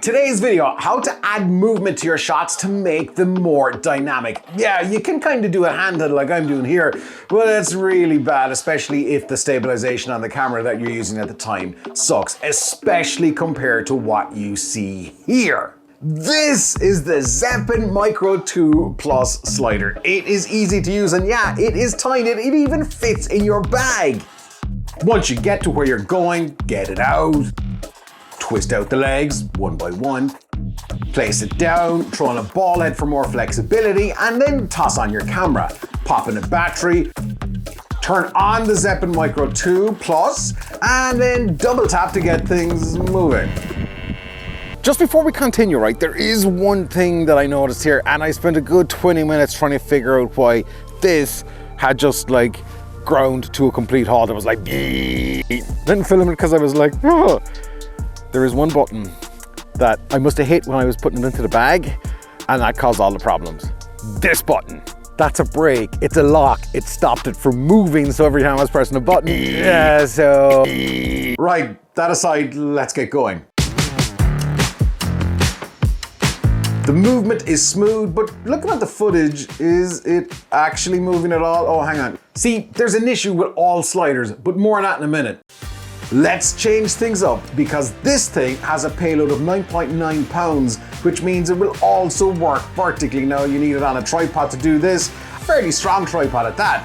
Today's video, how to add movement to your shots to make them more dynamic. Yeah, you can kind of do a handheld like I'm doing here, but it's really bad, especially if the stabilization on the camera that you're using at the time sucks, especially compared to what you see here. This is the Zeapon Micro 2 Plus slider. It is easy to use and yeah, it is tiny. It even fits in your bag. Once you get to where you're going, get it out. Twist out the legs one by one, place it down, throw on a ball head for more flexibility, and then toss on your camera. Pop in a battery, turn on the Zeapon Micro 2 Plus, and then double tap to get things moving. Just before we continue, right, there is one thing that I noticed here, and I spent a good 20 minutes trying to figure out why this had just like ground to a complete halt. I was like, didn't film it because I was like, oh. There is one button that I must have hit when I was putting it into the bag, and that caused all the problems. This button. That's a brake, it's a lock, it stopped it from moving, so every time I was pressing a button, yeah, so... Right, that aside, let's get going. The movement is smooth, but looking at the footage, is it actually moving at all? Oh, hang on. See, there's an issue with all sliders, but more on that in a minute. Let's change things up because this thing has a payload of 9.9 pounds, which means it will also work vertically. Now you need it on a tripod to do this, a fairly strong tripod at that.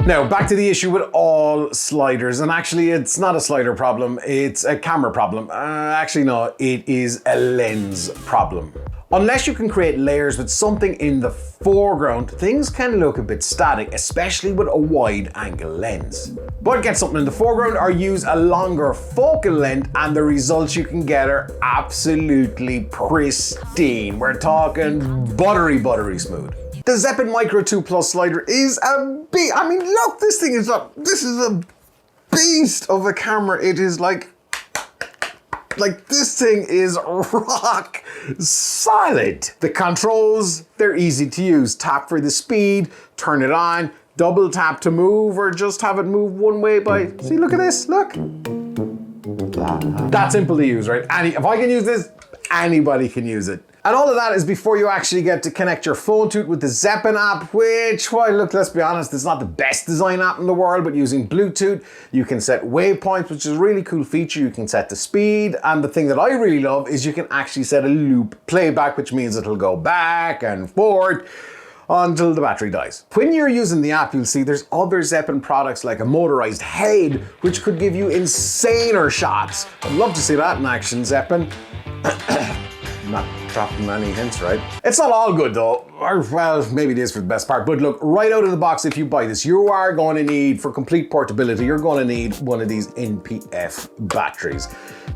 Now, back to the issue with all sliders, and actually it's not a slider problem, it's a camera problem. Actually no, it is a lens problem. Unless you can create layers with something in the foreground, things can look a bit static, especially with a wide angle lens. But get something in the foreground or use a longer focal length and the results you can get are absolutely pristine. We're talking buttery smooth. The Zeapon Micro 2 Plus slider is a beast. I mean, look, this is a beast of a camera. It is like this thing is rock solid. The controls, they're easy to use. Tap for the speed, turn it on, double tap to move, or just have it move one way by, see, look at this, look. That's simple to use, right? If I can use this, anybody can use it. And all of that is before you actually get to connect your phone to it with the Zeapon app, which, well, look, let's be honest, it's not the best design app in the world, but using Bluetooth, you can set waypoints, which is a really cool feature. You can set the speed, and the thing that I really love is you can actually set a loop playback, which means it'll go back and forth until the battery dies. When you're using the app, you'll see there's other Zeapon products like a motorized head, which could give you insaner shots. I'd love to see that in action, Zeapon. Not dropping any hints, right? It's not all good though, or well, maybe it is for the best part, but look, right out of the box, if you buy this, you are going to need, for complete portability, you're going to need one of these NPF batteries.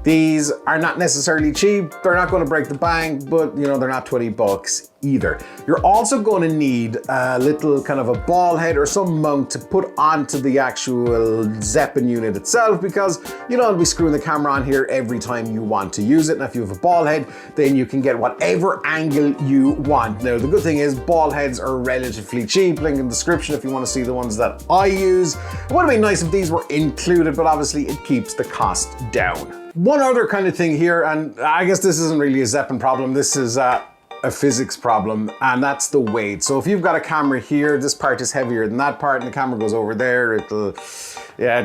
These are not necessarily cheap, they're not going to break the bank, but you know, they're not 20 bucks either. You're also going to need a little kind of a ball head or some mount to put onto the actual Zeapon unit itself, because you don't want to be screwing the camera on here every time you want to use it. And if you have a ball head, then you can get whatever angle you want. Now, the good thing is ball heads are relatively cheap. Link in the description if you want to see the ones that I use. It would have been nice if these were included, but obviously it keeps the cost down. One other kind of thing here, and I guess this isn't really a Zeapon problem, this is a physics problem, and that's the weight. So if you've got a camera here, this part is heavier than that part, and the camera goes over there, it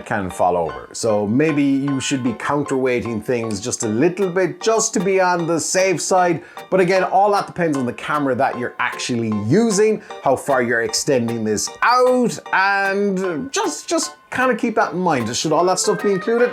can fall over. So maybe you should be counterweighting things just a little bit, just to be on the safe side. But again, all that depends on the camera that you're actually using, how far you're extending this out, and just kind of keep that in mind. Should all that stuff be included?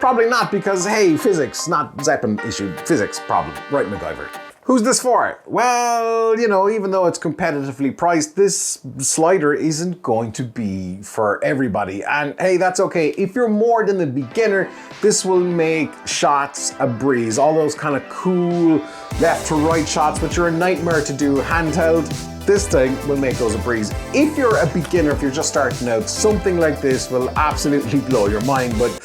Probably not, because hey, physics, not Zeapon issue, physics problem, right, MacGyver. Who's this for? Well, you know, even though it's competitively priced, this slider isn't going to be for everybody. And hey, that's okay. If you're more than a beginner, this will make shots a breeze. All those kind of cool left to right shots, which are a nightmare to do handheld, this thing will make those a breeze. If you're a beginner, if you're just starting out, something like this will absolutely blow your mind. But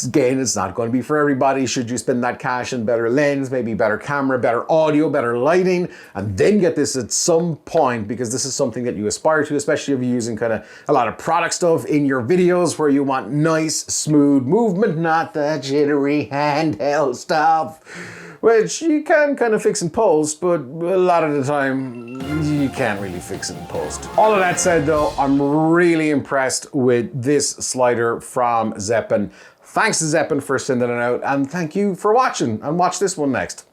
Again, it's not going to be for everybody. Should you spend that cash in better lens, maybe better camera, better audio, better lighting, and then get this at some point, because this is something that you aspire to, especially if you're using kind of a lot of product stuff in your videos where you want nice, smooth movement, not the jittery handheld stuff, which you can kind of fix in post, but a lot of the time you can't really fix it in post. All of that said though, I'm really impressed with this slider from Zeapon. Thanks to Zeapon for sending it out, and thank you for watching, and watch this one next.